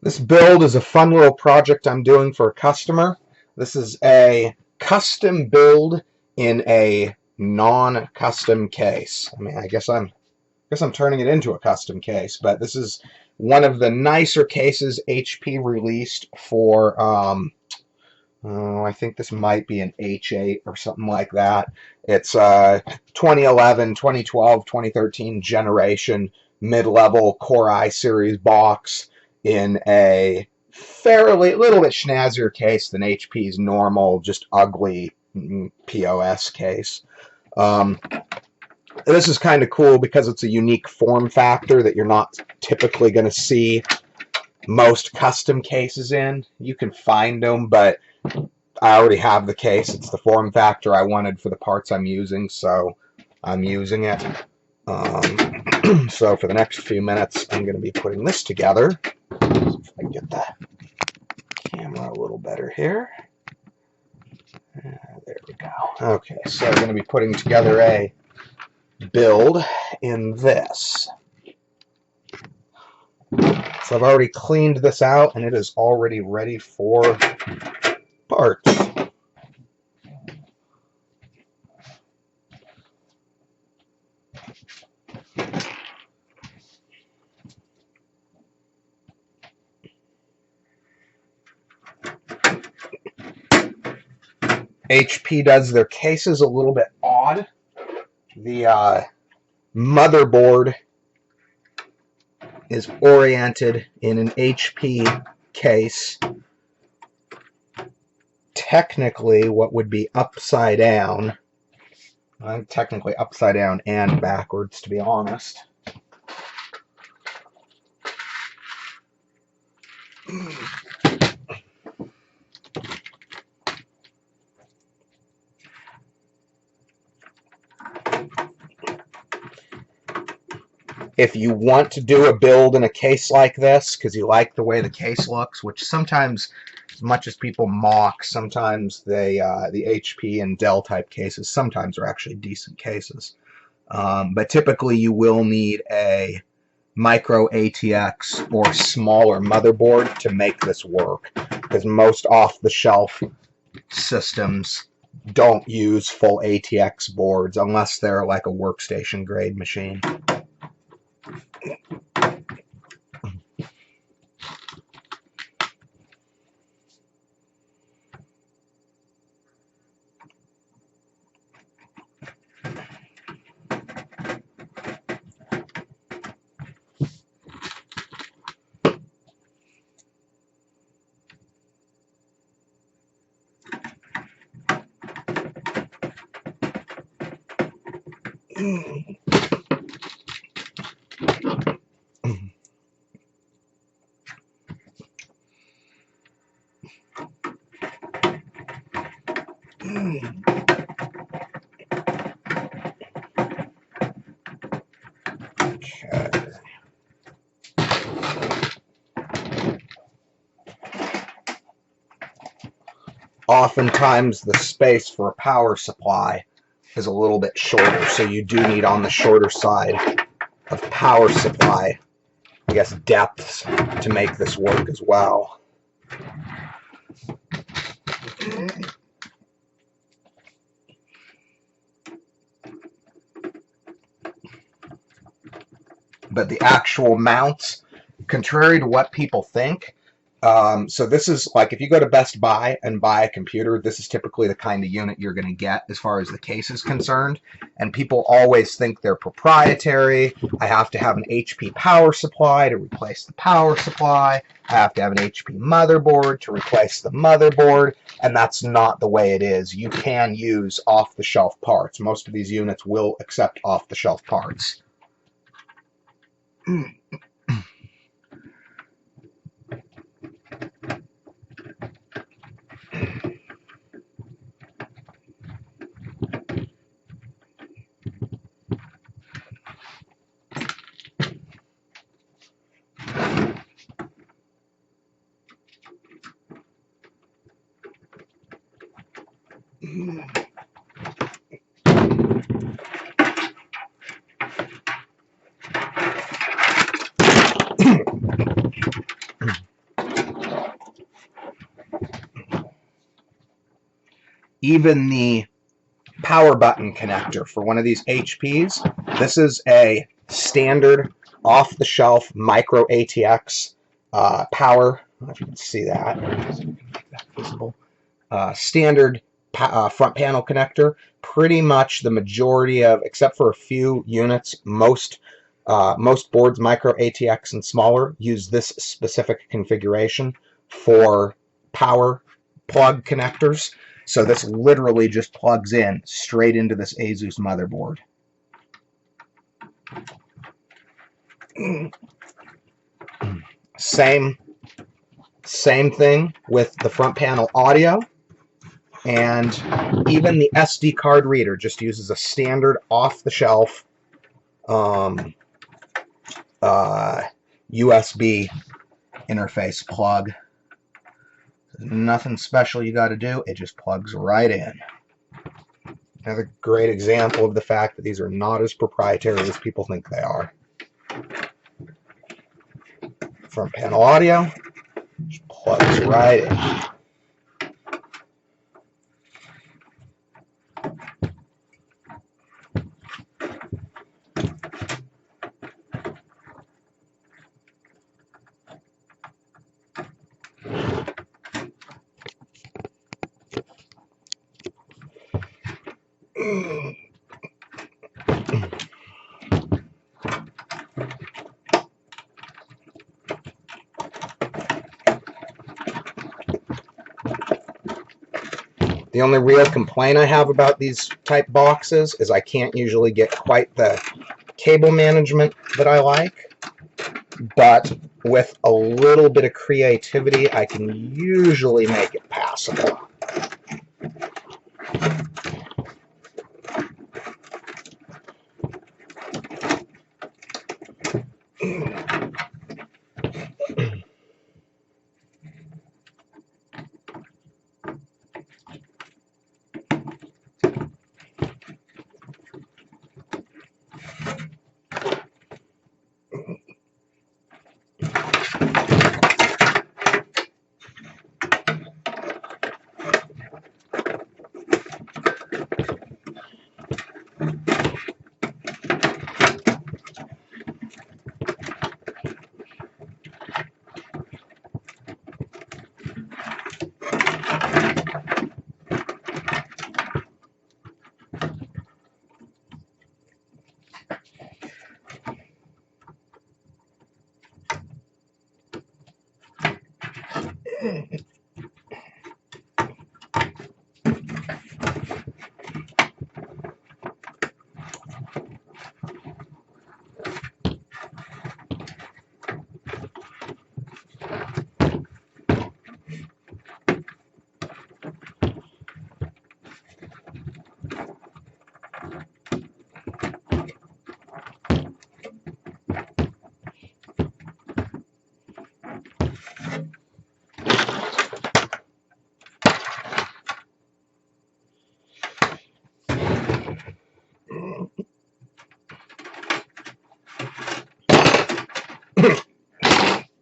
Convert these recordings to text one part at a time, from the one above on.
This build is a fun little project I'm doing for a customer. This is a custom build in a non-custom case. I mean, I guess I'm turning it into a custom case, but this is one of the nicer cases HP released for I think this might be an H8 or something like that. It's 2011, 2012, 2013 generation mid-level Core i series box in a fairly little bit snazzier case than HP's normal, just ugly POS case. This is kind of cool because it's a unique form factor that you're not typically going to see most custom cases in. You can find them, but I already have the case. It's the form factor I wanted for the parts I'm using, so I'm using it. So for the next few minutes, I'm going to be putting this together. If I can get the camera a little better here. There we go. Okay, so I'm going to be putting together a build in this. So I've already cleaned this out, and it is already ready for parts. HP does their cases a little bit odd. The motherboard is oriented in an HP case, technically what would be upside down. Technically upside down and backwards, to be honest. If you want to do a build in a case like this because you like the way the case looks, which sometimes, as much as people mock, sometimes the HP and Dell type cases sometimes are actually decent cases. But typically you will need a micro ATX or smaller motherboard to make this work, because most off-the-shelf systems don't use full ATX boards unless they're like a workstation grade machine. Oftentimes the space for a power supply is a little bit shorter, so you do need on the shorter side of power supply, I guess, depths to make this work as well. But the actual mounts, contrary to what people think, so this is like if you go to Best Buy and buy a computer, this is typically the kind of unit you're going to get as far as the case is concerned. And people always think they're proprietary. I have to have an HP power supply to replace the power supply. I have to have an HP motherboard to replace the motherboard. And that's not the way it is. You can use off-the-shelf parts. Most of these units will accept off-the-shelf parts. even the power button connector for one of these HPs. This is a standard off-the-shelf micro ATX power. I don't know if you can see that. Make that visible. Standard front panel connector. Pretty much the majority of, except for a few units, most boards, micro ATX and smaller, use this specific configuration for power plug connectors. So this literally just plugs in straight into this Asus motherboard. Same thing with the front panel audio, and even the SD card reader just uses a standard off-the-shelf USB interface plug. Nothing special you got to do, it just plugs right in. Another great example of the fact that these are not as proprietary as people think they are. Front panel audio just plugs right in. The only real complaint I have about these type boxes is I can't usually get quite the cable management that I like, but with a little bit of creativity, I can usually make it passable.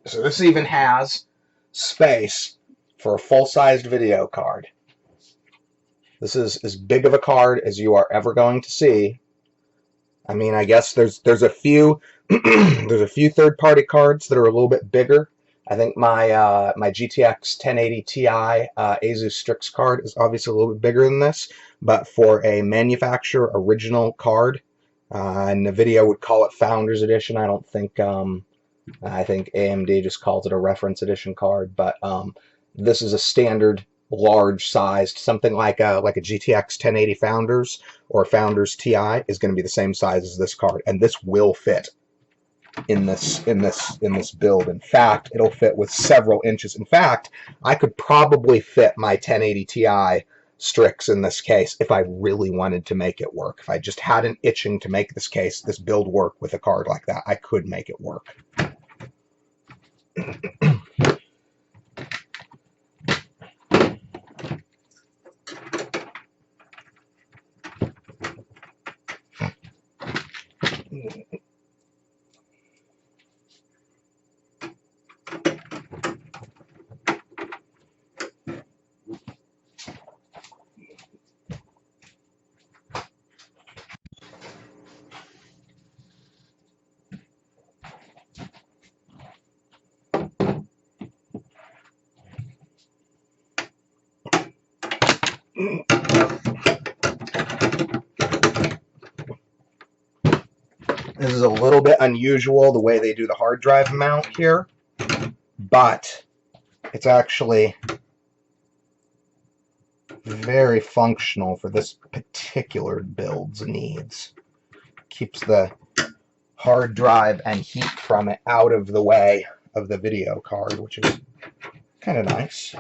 So this even has space for a full-sized video card. This is as big of a card as you are ever going to see. I mean, I guess there's a few there's a few third-party cards that are a little bit bigger. I think my my GTX 1080 Ti Asus Strix card is obviously a little bit bigger than this, but for a manufacturer original card, and NVIDIA would call it Founders Edition. I don't think I think AMD just calls it a reference edition card, but this is a standard large-sized, something like a GTX 1080 Founders or Founders Ti is going to be the same size as this card, and this will fit in this build. In fact, it'll fit with several inches. In fact, I could probably fit my 1080 Ti Strix in this case if I really wanted to make it work. If I just had an itching to make this build work with a card like that, I could make it work. This is a little bit unusual, the way they do the hard drive mount here, but it's actually very functional for this particular build's needs. Keeps the hard drive and heat from it out of the way of the video card, which is kind of nice.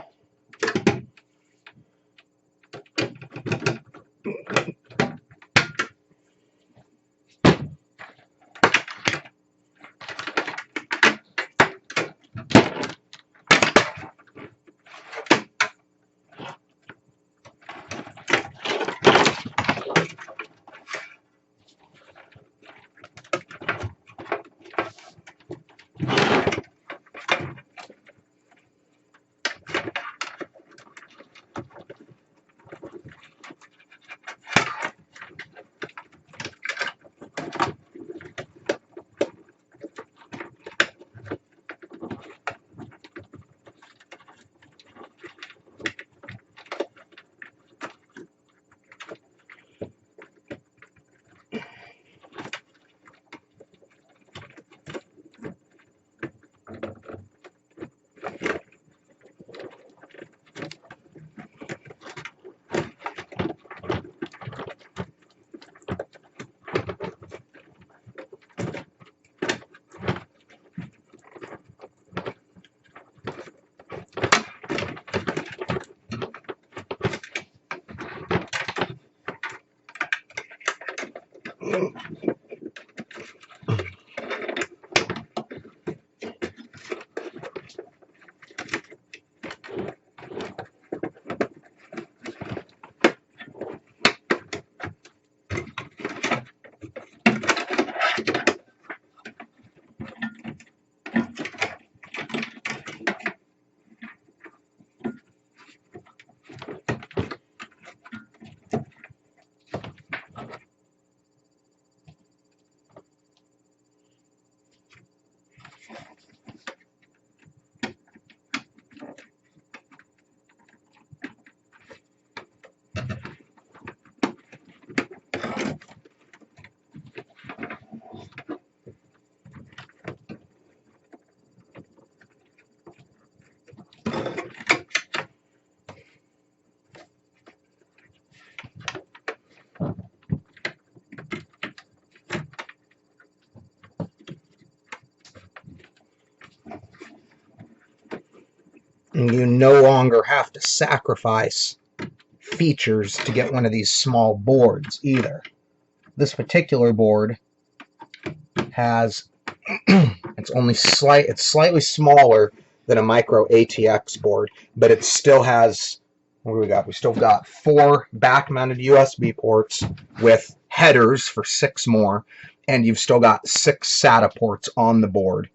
And you no longer have to sacrifice features to get one of these small boards either. This particular board has it's slightly smaller than a micro ATX board, but it still has, what do we got? We still got 4 back-mounted USB ports with headers for 6 more, and you've still got 6 SATA ports on the board.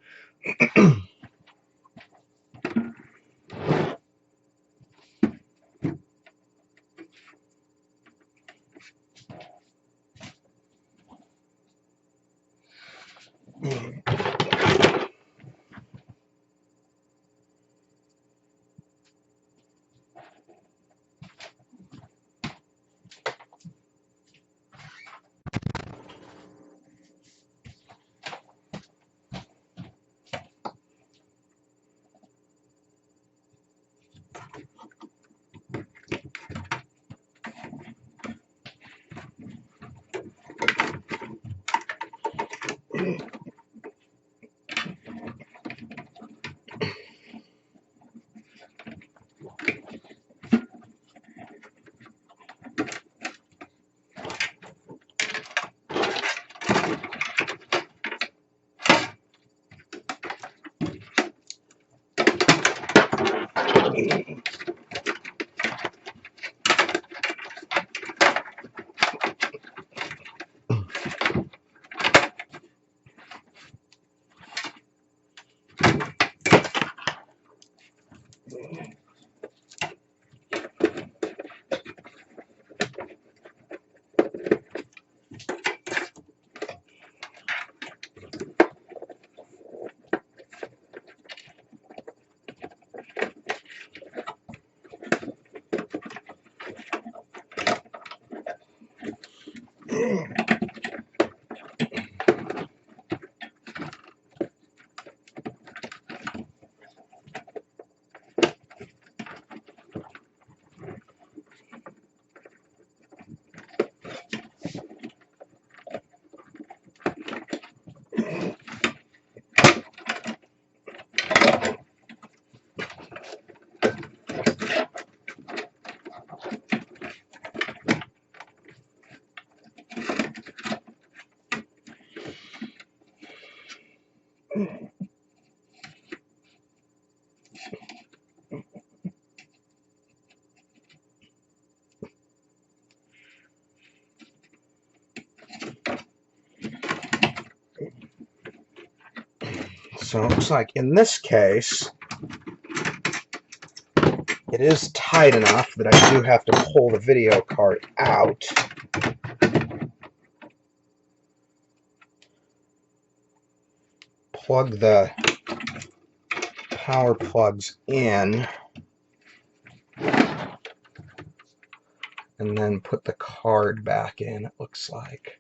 So it looks like in this case, it is tight enough that I do have to pull the video card out. Plug the power plugs in, and then put the card back in, it looks like.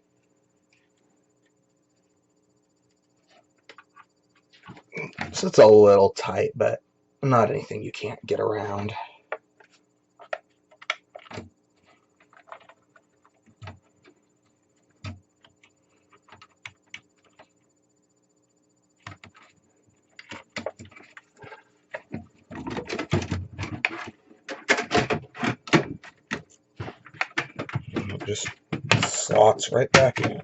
So it's a little tight, but not anything you can't get around. It just slots right back in.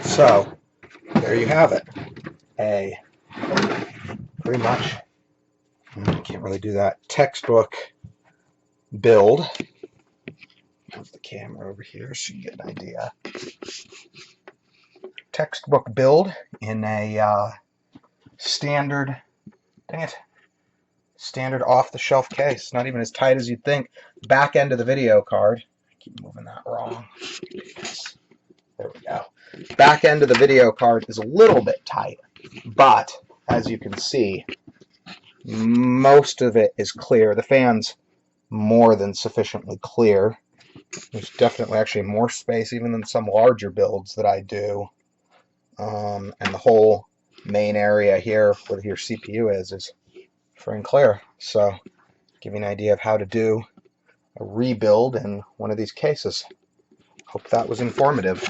So, there you have it. Pretty much, I can't really do that, textbook build. Move the camera over here so you get an idea. Textbook build in a standard, dang it, standard off-the-shelf case. Not even as tight as you'd think. Back end of the video card. I keep moving that wrong. There we go. Back end of the video card is a little bit tight, but as you can see, most of it is clear. The fan's more than sufficiently clear. There's definitely actually more space even than some larger builds that I do. And the whole main area here where your CPU is free and clear. So give you an idea of how to do a rebuild in one of these cases. Hope that was informative.